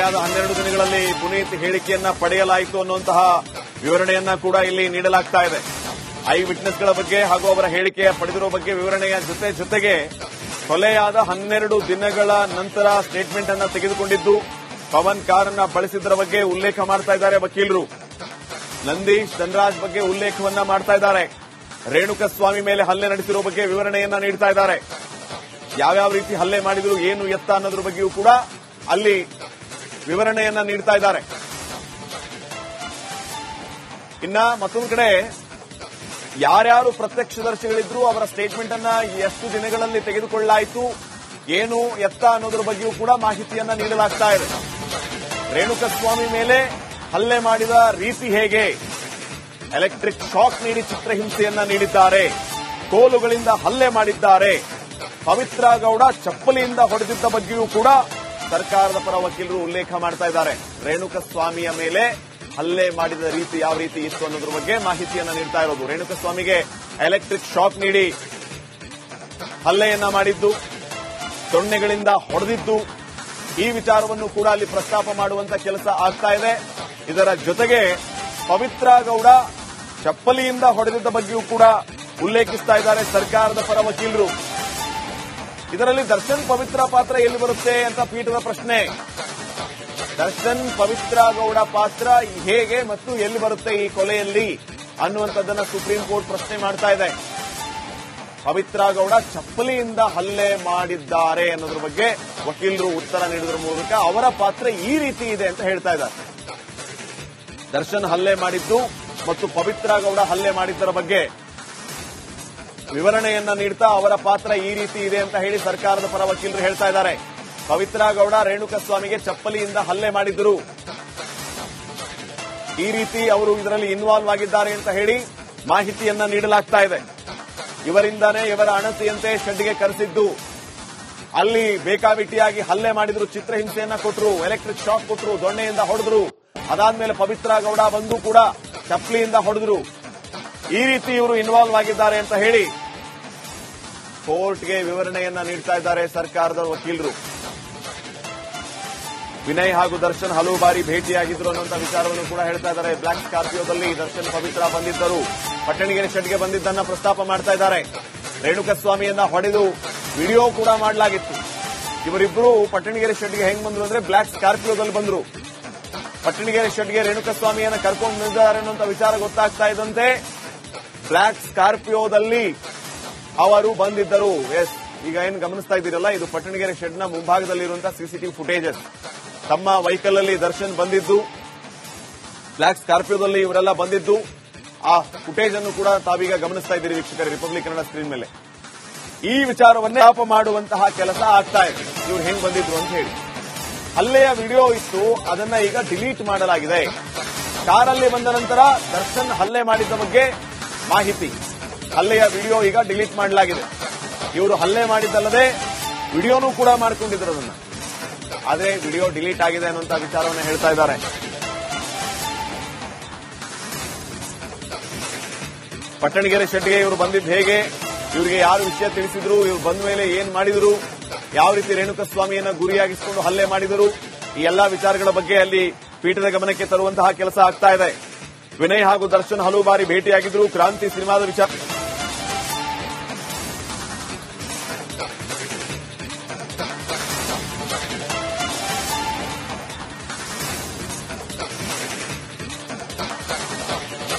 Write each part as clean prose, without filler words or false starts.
ಕೊಲೆಯಾದ 12 ದಿನಗಳಲ್ಲಿ ಪುನೀತ್ ಹೇಳಿಕೆಯನ್ನ ಪಡೆಯಲಾಯಿತು ಅನ್ನುವಂತಹ ವಿವರಣೆಯನ್ನ ಕೂಡ ಇಲ್ಲಿ ನೀಡಲಾಗ್ತಾ ಇದೆ. ಐ ವಿಟ್ನೆಸ್ಗಳ ಬಗ್ಗೆ ಹಾಗೂ ಅವರ ಹೇಳಿಕೆಯ ಪಡೆದಿರುವ ಬಗ್ಗೆ ವಿವರಣೆಯ ಜೊತೆಗೆ ಕೊಲೆಯಾದ 12 ದಿನಗಳ ನಂತರ ಸ್ಟೇಟ್ಮೆಂಟ್ ಅನ್ನ ತೆಗೆದುಕೊಂಡಿದ್ದು ಪವನ್ ಕಾರನ್ನ ಬಳಸಿದ್ದರ ಬಗ್ಗೆ ಉಲ್ಲೇಖ ಮಾಡ್ತಾ ಇದ್ದಾರೆ ವಕೀಲರು. ನಂದೀಶ್ ಧನರಾಜ್ ಬಗ್ಗೆ ಉಲ್ಲೇಖವನ್ನ ಮಾಡ್ತಾ ಇದ್ದಾರೆ. ರೇಣುಕಸ್ವಾಮಿ ಮೇಲೆ ಹಲ್ಲೆ ನಡೆಸಿರುವ ಬಗ್ಗೆ ವಿವರಣೆಯನ್ನ ನೀಡ್ತಾ ಇದ್ದಾರೆ. ಯಾವ್ಯಾವ ರೀತಿ ಹಲ್ಲೆ ಮಾಡಿದ್ರು, ಏನು ಎತ್ತ ಅನ್ನೋದ್ರ ಬಗ್ಗೆಯೂ ಕೂಡ ಅಲ್ಲಿ ವಿವರಣೆಯನ್ನ ನೀಡ್ತಾ ಇದ್ದಾರೆ. ಇನ್ನ ಮತ್ತೊಂದು ಕಡೆ ಯಾರ್ಯಾರು ಪ್ರತ್ಯಕ್ಷದರ್ಶಿಗಳಿದ್ರು ಅವರ ಸ್ಟೇಟ್ಮೆಂಟ್ ಅನ್ನ ಎಷ್ಟು ದಿನಗಳಲ್ಲಿ ತೆಗೆದುಕೊಳ್ಳಲಾಯಿತು, ಏನು ಎತ್ತ ಅನ್ನೋದ್ರ ಬಗ್ಗೆಯೂ ಕೂಡ ಮಾಹಿತಿಯನ್ನ ನೀಡಲಾಗ್ತಾ ಇದೆ. ರೇಣುಕಸ್ವಾಮಿ ಮೇಲೆ ಹಲ್ಲೆ ಮಾಡಿದ ರೀತಿ ಹೇಗೆ, ಎಲೆಕ್ಟ್ರಿಕ್ ಶಾಕ್ ನೀಡಿ ಚಿತ್ರಹಿಂಸೆಯನ್ನ ನೀಡಿದ್ದಾರೆ, ಕೋಲುಗಳಿಂದ ಹಲ್ಲೆ ಮಾಡಿದ್ದಾರೆ, ಪವಿತ್ರ ಗೌಡ ಚಪ್ಪಲಿಯಿಂದ ಹೊಡೆದಿದ್ದ ಬಗ್ಗೆಯೂ ಕೂಡ ಸರ್ಕಾರದ ಪರ ವಕೀಲರು ಉಲ್ಲೇಖ ಮಾಡ್ತಾ ಇದ್ದಾರೆ. ರೇಣುಕಸ್ವಾಮಿಯ ಮೇಲೆ ಹಲ್ಲೆ ಮಾಡಿದ ರೀತಿ ಯಾವ ರೀತಿ ಇತ್ತು ಅನ್ನೋದ್ರ ಬಗ್ಗೆ ಮಾಹಿತಿಯನ್ನ ನೀಡ್ತಾ ಇರೋದು. ರೇಣುಕಸ್ವಾಮಿಗೆ ಎಲೆಕ್ಟ್ರಿಕ್ ಶಾಕ್ ನೀಡಿ ಹಲ್ಲೆಯನ್ನ ಮಾಡಿದ್ದು, ದೊಣ್ಣೆಗಳಿಂದ ಹೊಡೆದಿದ್ದು, ಈ ವಿಚಾರವನ್ನು ಕೂಡ ಅಲ್ಲಿ ಪ್ರಸ್ತಾಪ ಮಾಡುವಂತ ಕೆಲಸ ಆಗ್ತಾ ಇದೆ. ಇದರ ಜೊತೆಗೆ ಪವಿತ್ರ ಗೌಡ ಚಪ್ಪಲಿಯಿಂದ ಹೊಡೆದಿದ್ದ ಬಗ್ಗೆಯೂ ಕೂಡ ಉಲ್ಲೇಖಿಸ್ತಾ ಇದ್ದಾರೆ ಸರ್ಕಾರದ ಪರ ವಕೀಲರು. ಇದರಲ್ಲಿ ದರ್ಶನ್ ಪವಿತ್ರ ಪಾತ್ರ ಎಲ್ಲಿ ಬರುತ್ತೆ ಅಂತ ಪೀಠದ ಪ್ರಶ್ನೆ. ದರ್ಶನ್ ಪವಿತ್ರ ಗೌಡ ಪಾತ್ರ ಹೇಗೆ ಮತ್ತು ಎಲ್ಲಿ ಬರುತ್ತೆ ಈ ಕೊಲೆಯಲ್ಲಿ ಅನ್ನುವಂಥದ್ದನ್ನ ಸುಪ್ರೀಂ ಕೋರ್ಟ್ ಪ್ರಶ್ನೆ ಮಾಡ್ತಾ ಇದೆ. ಪವಿತ್ರ ಗೌಡ ಚಪ್ಪಲಿಯಿಂದ ಹಲ್ಲೆ ಮಾಡಿದ್ದಾರೆ ಅನ್ನೋದ್ರ ಬಗ್ಗೆ ವಕೀಲರು ಉತ್ತರ ನೀಡುವುದರ ಮೂಲಕ ಅವರ ಪಾತ್ರ ಈ ರೀತಿ ಇದೆ ಅಂತ ಹೇಳ್ತಾ ಇದ್ದಾರೆ. ದರ್ಶನ್ ಹಲ್ಲೆ ಮಾಡಿದ್ದು ಮತ್ತು ಪವಿತ್ರ ಗೌಡ ಹಲ್ಲೆ ಮಾಡಿದ್ದರ ಬಗ್ಗೆ ವಿವರಣೆಯನ್ನ ನೀಡ್ತಾ ಅವರ ಪಾತ್ರ ಈ ರೀತಿ ಇದೆ ಅಂತ ಹೇಳಿ ಸರ್ಕಾರದ ಪರ ವಕೀಲರು ಹೇಳ್ತಾ ಇದ್ದಾರೆ. ಪವಿತ್ರ ಗೌಡ ರೇಣುಕಸ್ವಾಮಿಗೆ ಚಪ್ಪಲಿಯಿಂದ ಹಲ್ಲೆ ಮಾಡಿದ್ರು, ಈ ರೀತಿ ಅವರು ಇದರಲ್ಲಿ ಇನ್ವಾಲ್ವ್ ಆಗಿದ್ದಾರೆ ಅಂತ ಹೇಳಿ ಮಾಹಿತಿಯನ್ನ ನೀಡಲಾಗ್ತಾ ಇದೆ. ಇವರಿಂದಾನೇ ಇವರ ಅಣತಿಯಂತೆ ಶೆಡ್ಗೆ ಕರೆಸಿದ್ದು, ಅಲ್ಲಿ ಬೇಕಾಬಿಟ್ಟಿಯಾಗಿ ಹಲ್ಲೆ ಮಾಡಿದ್ರು, ಚಿತ್ರಹಿಂಸೆಯನ್ನ ಕೊಟ್ಟರು, ಎಲೆಕ್ಟ್ರಿಕ್ ಶಾಕ್ ಕೊಟ್ಟರು, ದೊಣ್ಣೆಯಿಂದ ಹೊಡೆದ್ರು. ಅದಾದ್ಮೇಲೆ ಪವಿತ್ರ ಗೌಡ ಬಂದು ಕೂಡ ಚಪ್ಪಲಿಯಿಂದ ಹೊಡೆದ್ರು. ಈ ರೀತಿ ಇವರು ಇನ್ವಾಲ್ವ್ ಆಗಿದ್ದಾರೆ ಅಂತ ಹೇಳಿ ಕೋರ್ಟ್ಗೆ ವಿವರಣೆಯನ್ನ ನೀಡ್ತಾ ಇದ್ದಾರೆ ಸರ್ಕಾರದ ವಕೀಲರು. ವಿನಯ್ ಹಾಗೂ ದರ್ಶನ್ ಹಲವು ಬಾರಿ ಭೇಟಿಯಾಗಿದ್ರು ಅನ್ನುವಂಥ ವಿಚಾರವನ್ನು ಕೂಡ ಹೇಳ್ತಾ ಇದ್ದಾರೆ. ಬ್ಲಾಕ್ ಸ್ಕಾರ್ಪಿಯೋದಲ್ಲಿ ದರ್ಶನ್ ಪವಿತ್ರ ಬಂದಿದ್ದರು, ಪಟ್ಟಣಗೆರೆ ಶೆಡ್ಗೆ ಬಂದಿದ್ದನ್ನ ಪ್ರಸ್ತಾಪ ಮಾಡ್ತಾ ಇದ್ದಾರೆ. ರೇಣುಕಸ್ವಾಮಿಯನ್ನ ಹೊಡೆದು ವಿಡಿಯೋ ಕೂಡ ಮಾಡಲಾಗಿತ್ತು. ಇವರಿಬ್ಬರು ಪಟ್ಟಣಗೆರೆ ಶೆಡ್ಗೆ ಹೆಂಗ್ ಬಂದ್ರು ಅಂದ್ರೆ ಬ್ಲಾಕ್ ಸ್ಕಾರ್ಪಿಯೋದಲ್ಲಿ ಬಂದ್ರು. ಪಟ್ಟಣಗೆರೆ ಶೆಡ್ಗೆ ರೇಣುಕಸ್ವಾಮಿಯನ್ನ ಕರ್ಕೊಂಡು ಬಂದಿದ್ದಾರೆ ಅನ್ನುವಂಥ ವಿಚಾರ ಗೊತ್ತಾಗ್ತಾ ಇದ್ದಂತೆ ಬ್ಲಾಕ್ ಸ್ಕಾರ್ಪಿಯೋದಲ್ಲಿ ಅವರು ಬಂದಿದ್ದರು. ಎಸ್, ಈಗ ಏನು ಗಮನಿಸ್ತಾ ಇದ್ದೀರಲ್ಲ, ಇದು ಪಟ್ಟಣಗೆರೆ ಶೆಡ್ನ ಮುಂಭಾಗದಲ್ಲಿರುವಂತಹ ಸಿಸಿಟಿವಿ ಫುಟೇಜಸ್. ತಮ್ಮ ವೆಹಿಕಲ್ ಅಲ್ಲಿ ದರ್ಶನ್ ಬಂದಿದ್ದು, ಬ್ಲಾಕ್ ಸ್ಕಾರ್ಪಿಯೋದಲ್ಲಿ ಇವರೆಲ್ಲ ಬಂದಿದ್ದು, ಆ ಫುಟೇಜ್ ಅನ್ನು ಕೂಡ ತಾವೀಗ ಗಮನಿಸ್ತಾ ಇದ್ದೀರಿ ವೀಕ್ಷಕರೇ ರಿಪಬ್ಲಿಕ್ ಕನ್ನಡ ಸ್ಕ್ರೀನ್ ಮೇಲೆ. ಈ ವಿಚಾರವನ್ನೇ ಆಪ ಮಾಡುವಂತಹ ಕೆಲಸ ಆಗ್ತಾ ಇದೆ, ಇವ್ರು ಹೆಂಗ್ ಬಂದಿದ್ರು ಅಂತ ಹೇಳಿ. ಹಲ್ಲೆಯ ವಿಡಿಯೋ ಇತ್ತು, ಅದನ್ನ ಈಗ ಡಿಲೀಟ್ ಮಾಡಲಾಗಿದೆ. ಕಾರಲ್ಲಿ ಬಂದ ನಂತರ ದರ್ಶನ್ ಹಲ್ಲೆ ಮಾಡಿದ್ದ ಬಗ್ಗೆ ಮಾಹಿತಿ, ಹಲ್ಲೆಯ ವಿಡಿಯೋ ಈಗ ಡಿಲೀಟ್ ಮಾಡಲಾಗಿದೆ. ಇವರು ಹಲ್ಲೆ ಮಾಡಿದ್ದಲ್ಲದೆ ವಿಡಿಯೋನೂ ಕೂಡ ಮಾಡಿಕೊಂಡಿದ್ರು ಅದನ್ನ, ಆದ್ರೆ ವಿಡಿಯೋ ಡಿಲೀಟ್ ಆಗಿದೆ ಅನ್ನುವಂತ ವಿಚಾರವನ್ನು ಹೇಳ್ತಾ ಇದ್ದಾರೆ. ಪಟ್ಟಣಗೆರೆ ಶೆಡ್ಗೆ ಇವರು ಬಂದಿದ್ದು ಹೇಗೆ, ಇವರಿಗೆ ಯಾರು ವಿಷಯ ತಿಳಿಸಿದ್ರು, ಇವರು ಬಂದ ಮೇಲೆ ಏನ್ ಮಾಡಿದ್ರು, ಯಾವ ರೀತಿ ರೇಣುಕಸ್ವಾಮಿಯನ್ನ ಗುರಿಯಾಗಿಸಿಕೊಂಡು ಹಲ್ಲೆ ಮಾಡಿದರು, ಈ ಎಲ್ಲಾ ವಿಚಾರಗಳ ಬಗ್ಗೆ ಅಲ್ಲಿ ಪೀಠದ ಗಮನಕ್ಕೆ ತರುವಂತಹ ಕೆಲಸ ಆಗ್ತಾ ಇದೆ. ವಿನಯ್ ಹಾಗೂ ದರ್ಶನ್ ಹಲವು ಬಾರಿ ಭೇಟಿಯಾಗಿದ್ರು. ಕ್ರಾಂತಿ ಸಿನಿಮಾದ ವಿಚಾರ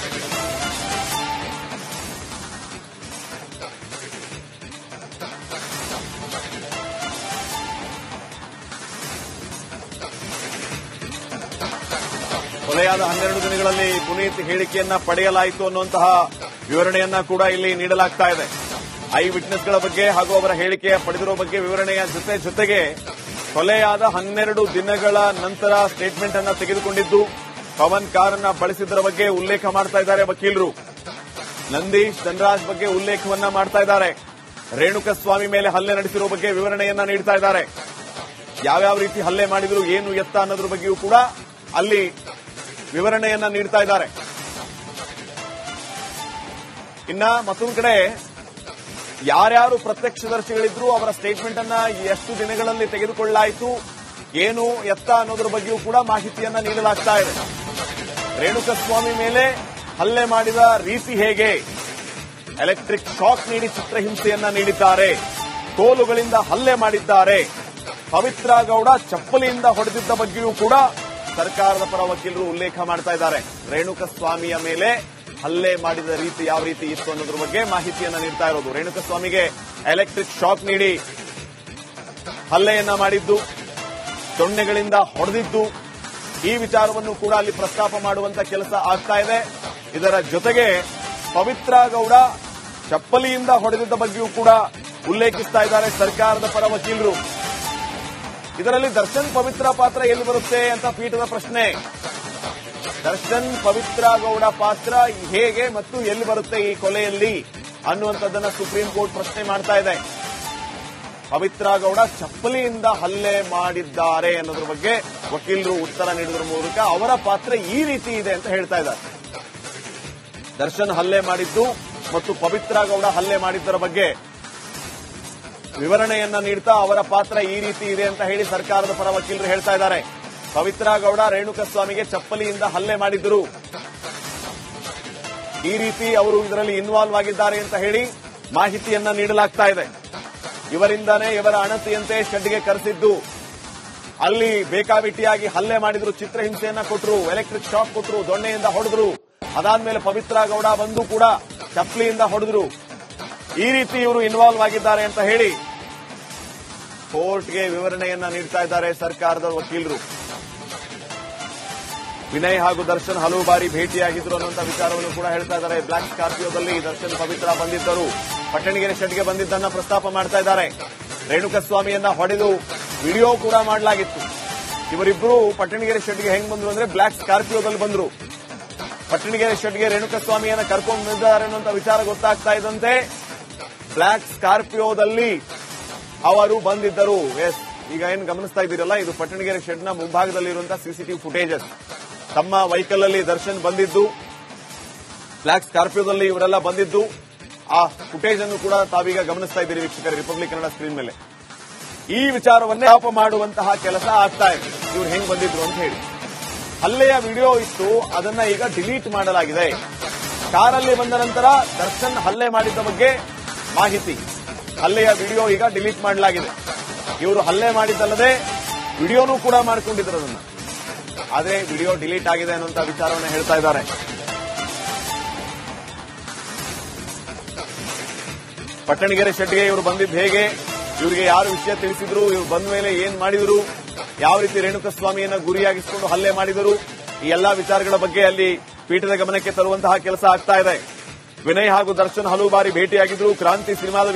ಕೊಲೆಯಾದ 12 ದಿನಗಳಲ್ಲಿ ಪುನೀತ್ ಹೇಳಿಕೆಯನ್ನ ಪಡೆಯಲಾಯಿತು ಅನ್ನುವಂತಹ ವಿವರಣೆಯನ್ನ ಕೂಡ ಇಲ್ಲಿ ನೀಡಲಾಗ್ತಾ ಇದೆ. ಐ ವಿಟ್ನೆಸ್ಗಳ ಬಗ್ಗೆ ಹಾಗೂ ಅವರ ಹೇಳಿಕೆಯ ಪಡೆದಿರುವ ಬಗ್ಗೆ ವಿವರಣೆಯ ಜೊತೆಗೆ ಕೊಲೆಯಾದ 12 ದಿನಗಳ ನಂತರ ಸ್ಟೇಟ್ಮೆಂಟ್ ಅನ್ನ ತೆಗೆದುಕೊಂಡಿದ್ದು ಪವನ್ ಕಾರನ್ನ ಬಳಸಿದ್ದರ ಬಗ್ಗೆ ಉಲ್ಲೇಖ ಮಾಡ್ತಾ ಇದ್ದಾರೆ ವಕೀಲರು. ನಂದೀಶ್ ಧನರಾಜ್ ಬಗ್ಗೆ ಉಲ್ಲೇಖವನ್ನ ಮಾಡ್ತಾ ಇದ್ದಾರೆ. ರೇಣುಕಸ್ವಾಮಿ ಮೇಲೆ ಹಲ್ಲೆ ನಡೆಸಿರುವ ಬಗ್ಗೆ ವಿವರಣೆಯನ್ನ ನೀಡ್ತಾ ಇದ್ದಾರೆ. ಯಾವ್ಯಾವ ರೀತಿ ಹಲ್ಲೆ ಮಾಡಿದ್ರು, ಏನು ಎತ್ತ ಅನ್ನೋದ್ರ ಬಗ್ಗೆಯೂ ಕೂಡ ಅಲ್ಲಿ ವಿವರಣೆಯನ್ನ ನೀಡ್ತಾ ಇದ್ದಾರೆ. ಇನ್ನ ಮತ್ತೊಂದು ಕಡೆ ಯಾರ್ಯಾರು ಪ್ರತ್ಯಕ್ಷದರ್ಶಿಗಳಿದ್ರು ಅವರ ಸ್ಟೇಟ್ಮೆಂಟ್ ಅನ್ನ ಎಷ್ಟು ದಿನಗಳಲ್ಲಿ ತೆಗೆದುಕೊಳ್ಳಲಾಯಿತು, ಏನು ಎತ್ತ ಅನ್ನೋದ್ರ ಬಗ್ಗೆಯೂ ಕೂಡ ಮಾಹಿತಿಯನ್ನ ನೀಡಲಾಗ್ತಾ ಇದೆ. ರೇಣುಕಸ್ವಾಮಿ ಮೇಲೆ ಹಲ್ಲೆ ಮಾಡಿದ ರೀತಿ ಹೇಗೆ, ಎಲೆಕ್ಟ್ರಿಕ್ ಶಾಕ್ ನೀಡಿ ಚಿತ್ರಹಿಂಸೆಯನ್ನ ನೀಡಿದ್ದಾರೆ, ಕೋಲುಗಳಿಂದ ಹಲ್ಲೆ ಮಾಡಿದ್ದಾರೆ, ಪವಿತ್ರ ಗೌಡ ಚಪ್ಪಲಿಯಿಂದ ಹೊಡೆದಿದ್ದ ಬಗ್ಗೆಯೂ ಕೂಡ ಸರ್ಕಾರದ ಪರ ವಕೀಲರು ಉಲ್ಲೇಖ ಮಾಡ್ತಾ ಇದ್ದಾರೆ. ರೇಣುಕಸ್ವಾಮಿಯ ಮೇಲೆ ಹಲ್ಲೆ ಮಾಡಿದ ರೀತಿ ಯಾವ ರೀತಿ ಇತ್ತು ಅನ್ನೋದ್ರ ಬಗ್ಗೆ ಮಾಹಿತಿಯನ್ನ ನೀಡ್ತಾ ಇರೋದು. ರೇಣುಕಸ್ವಾಮಿಗೆ ಎಲೆಕ್ಟ್ರಿಕ್ ಶಾಕ್ ನೀಡಿ ಹಲ್ಲೆಯನ್ನ ಮಾಡಿದ್ದು, ದೊಣ್ಣೆಗಳಿಂದ ಹೊಡೆದಿದ್ದು, ಈ ವಿಚಾರವನ್ನು ಕೂಡ ಅಲ್ಲಿ ಪ್ರಸ್ತಾಪ ಮಾಡುವಂತ ಕೆಲಸ ಆಗ್ತಾ ಇದೆ. ಇದರ ಜೊತೆಗೆ ಪವಿತ್ರ ಗೌಡ ಚಪ್ಪಲಿಯಿಂದ ಹೊಡೆದಿದ್ದ ಬಗ್ಗೆಯೂ ಕೂಡ ಉಲ್ಲೇಖಿಸ್ತಾ ಇದ್ದಾರೆ ಸರ್ಕಾರದ ಪರ ವಕೀಲರು. ಇದರಲ್ಲಿ ದರ್ಶನ್ ಪವಿತ್ರ ಪಾತ್ರ ಎಲ್ಲಿ ಬರುತ್ತೆ ಅಂತ ಪೀಠದ ಪ್ರಶ್ನೆ. ದರ್ಶನ್ ಪವಿತ್ರ ಗೌಡ ಪಾತ್ರ ಹೇಗೆ ಮತ್ತು ಎಲ್ಲಿ ಬರುತ್ತೆ ಈ ಕೊಲೆಯಲ್ಲಿ ಅನ್ನುವಂಥದ್ದನ್ನ ಸುಪ್ರೀಂ ಕೋರ್ಟ್ ಪ್ರಶ್ನೆ ಮಾಡ್ತಾ ಇದೆ. ಪವಿತ್ರ ಗೌಡ ಚಪ್ಪಲಿಯಿಂದ ಹಲ್ಲೆ ಮಾಡಿದ್ದಾರೆ ಅನ್ನೋದ್ರ ಬಗ್ಗೆ ವಕೀಲರು ಉತ್ತರ ನೀಡುವುದರ ಮೂಲಕ ಅವರ ಪಾತ್ರ ಈ ರೀತಿ ಇದೆ ಅಂತ ಹೇಳ್ತಾ ಇದ್ದಾರೆ. ದರ್ಶನ್ ಹಲ್ಲೆ ಮಾಡಿದ್ದು ಮತ್ತು ಪವಿತ್ರ ಗೌಡ ಹಲ್ಲೆ ಮಾಡಿದ್ದರ ಬಗ್ಗೆ ವಿವರಣೆಯನ್ನ ನೀಡ್ತಾ ಅವರ ಪಾತ್ರ ಈ ರೀತಿ ಇದೆ ಅಂತ ಹೇಳಿ ಸರ್ಕಾರದ ಪರ ವಕೀಲರು ಹೇಳ್ತಾ ಇದ್ದಾರೆ. ಪವಿತ್ರ ಗೌಡ ರೇಣುಕಸ್ವಾಮಿಗೆ ಚಪ್ಪಲಿಯಿಂದ ಹಲ್ಲೆ ಮಾಡಿದ್ದರು, ಈ ರೀತಿ ಅವರು ಇದರಲ್ಲಿ ಇನ್ವಾಲ್ವ್ ಆಗಿದ್ದಾರೆ ಅಂತ ಹೇಳಿ ಮಾಹಿತಿಯನ್ನ ನೀಡಲಾಗ್ತಾ ಇದೆ. ಇವರಿಂದಾನೇ ಇವರ ಅಣತಿಯಂತೆ ಶೆಡ್ಗೆ ಕರೆಸಿದ್ದು, ಅಲ್ಲಿ ಬೇಕಾಬಿಟ್ಟಿಯಾಗಿ ಹಲ್ಲೆ ಮಾಡಿದ್ರು, ಚಿತ್ರಹಿಂಸೆಯನ್ನ ಕೊಟ್ಟರು, ಎಲೆಕ್ಟ್ರಿಕ್ ಶಾಕ್ ಕೊಟ್ಟರು, ದೊಣ್ಣೆಯಿಂದ ಹೊಡೆದ್ರು, ಅದಾದ್ಮೇಲೆ ಪವಿತ್ರ ಗೌಡ ಬಂದು ಕೂಡ ಚಪ್ಪಲಿಯಿಂದ ಹೊಡೆದ್ರು, ಈ ರೀತಿ ಇವರು ಇನ್ವಾಲ್ವ್ ಆಗಿದ್ದಾರೆ ಅಂತ ಹೇಳಿ ಕೋರ್ಟ್ಗೆ ವಿವರಣೆಯನ್ನ ನೀಡ್ತಾ ಇದ್ದಾರೆ ಸರ್ಕಾರದ ವಕೀಲರು. ವಿನಯ್ ಹಾಗೂ ದರ್ಶನ್ ಹಲವು ಬಾರಿ ಭೇಟಿಯಾಗಿದ್ರು ಅನ್ನುವಂಥ ವಿಚಾರವನ್ನು ಕೂಡ ಹೇಳ್ತಾ ಇದ್ದಾರೆ. ಬ್ಲಾಕ್ ಸ್ಕಾರ್ಪಿಯೋದಲ್ಲಿ ದರ್ಶನ್ ಪವಿತ್ರ ಬಂದಿದ್ದರು, ಪಟ್ಟಣಗೆರೆ ಶೆಡ್ಗೆ ಬಂದಿದ್ದನ್ನ ಪ್ರಸ್ತಾಪ ಮಾಡ್ತಾ ಇದ್ದಾರೆ. ರೇಣುಕಸ್ವಾಮಿಯನ್ನ ಹೊಡೆದು ವಿಡಿಯೋ ಕೂಡ ಮಾಡಲಾಗಿತ್ತು. ಇವರಿಬ್ಬರು ಪಟ್ಟಣಗೆರೆ ಶೆಡ್ಗೆ ಹೆಂಗ್ ಬಂದ್ರು ಅಂದ್ರೆ ಬ್ಲಾಕ್ ಸ್ಕಾರ್ಪಿಯೋದಲ್ಲಿ ಬಂದ್ರು. ಪಟ್ಟಣಗೆರೆ ಶೆಡ್ಗೆ ರೇಣುಕಸ್ವಾಮಿಯನ್ನ ಕರ್ಕೊಂಡು ಬಂದಿದ್ದಾರೆ ಅನ್ನುವಂಥ ವಿಚಾರ ಗೊತ್ತಾಗ್ತಾ ಇದ್ದಂತೆ ಬ್ಲಾಕ್ ಸ್ಕಾರ್ಪಿಯೋದಲ್ಲಿ ಅವರು ಬಂದಿದ್ದರು. ಎಸ್, ಈಗ ಏನು ಗಮನಿಸ್ತಾ ಇದ್ದೀರಲ್ಲ, ಇದು ಪಟ್ಟಣಗೆರೆ ಶೆಡ್ನ ಮುಂಭಾಗದಲ್ಲಿರುವಂತಹ ಸಿಸಿಟಿವಿ ಫುಟೇಜಸ್. ತಮ್ಮ ವೆಹಿಕಲ್ ಅಲ್ಲಿ ದರ್ಶನ್ ಬಂದಿದ್ದು, ಬ್ಲಾಕ್ ಸ್ಕಾರ್ಪಿಯೋದಲ್ಲಿ ಇವರೆಲ್ಲ ಬಂದಿದ್ದು, ಆ ಫುಟೇಜ್ ಅನ್ನು ಕೂಡ ತಾವೀಗ ಗಮನಿಸ್ತಾ ಇದ್ದೀರಿ ವೀಕ್ಷಕರು ರಿಪಬ್ಲಿಕ್ ಕನ್ನಡ ಸ್ಕ್ರೀನ್ ಮೇಲೆ. ಈ ವಿಚಾರವನ್ನೇ ಆಪ ಮಾಡುವಂತಹ ಕೆಲಸ ಆಗ್ತಾ ಇದೆ, ಇವ್ರು ಹೆಂಗ್ ಬಂದಿದ್ರು ಅಂತ ಹೇಳಿ. ಹಲ್ಲೆಯ ವಿಡಿಯೋ ಇತ್ತು, ಅದನ್ನ ಈಗ ಡಿಲೀಟ್ ಮಾಡಲಾಗಿದೆ. ಕಾರಲ್ಲಿ ಬಂದ ನಂತರ ದರ್ಶನ್ ಹಲ್ಲೆ ಮಾಡಿದ್ದ ಬಗ್ಗೆ ಮಾಹಿತಿ, ಹಲ್ಲೆಯ ವಿಡಿಯೋ ಈಗ ಡಿಲೀಟ್ ಮಾಡಲಾಗಿದೆ. ಇವರು ಹಲ್ಲೆ ಮಾಡಿದ್ದಲ್ಲದೆ ವಿಡಿಯೋನೂ ಕೂಡ ಮಾಡಿಕೊಂಡಿದ್ರು ಅದನ್ನ, ಆದ್ರೆ ವಿಡಿಯೋ ಡಿಲೀಟ್ ಆಗಿದೆ ಅನ್ನುವಂತ ವಿಚಾರವನ್ನು ಹೇಳ್ತಾ ಇದ್ದಾರೆ. ಪಟ್ಟಣಗೆರೆ ಶೆಡ್ಗೆ ಇವರು ಬಂದಿದ್ದು ಹೇಗೆ, ಇವರಿಗೆ ಯಾರು ವಿಷಯ ತಿಳಿಸಿದ್ರು, ಇವರು ಬಂದ ಮೇಲೆ ಏನ್ ಮಾಡಿದ್ರು, ಯಾವ ರೀತಿ ರೇಣುಕಸ್ವಾಮಿಯನ್ನ ಗುರಿಯಾಗಿಸಿಕೊಂಡು ಹಲ್ಲೆ ಮಾಡಿದರು, ಈ ಎಲ್ಲಾ ವಿಚಾರಗಳ ಬಗ್ಗೆ ಅಲ್ಲಿ ಪೀಠದ ಗಮನಕ್ಕೆ ತರುವಂತಹ ಕೆಲಸ ಆಗ್ತಾ ಇದೆ. ವಿನಯ್ ಹಾಗೂ ದರ್ಶನ್ ಹಲವು ಬಾರಿ ಭೇಟಿಯಾಗಿದ್ರು. ಕ್ರಾಂತಿ ಸಿನಿಮಾದ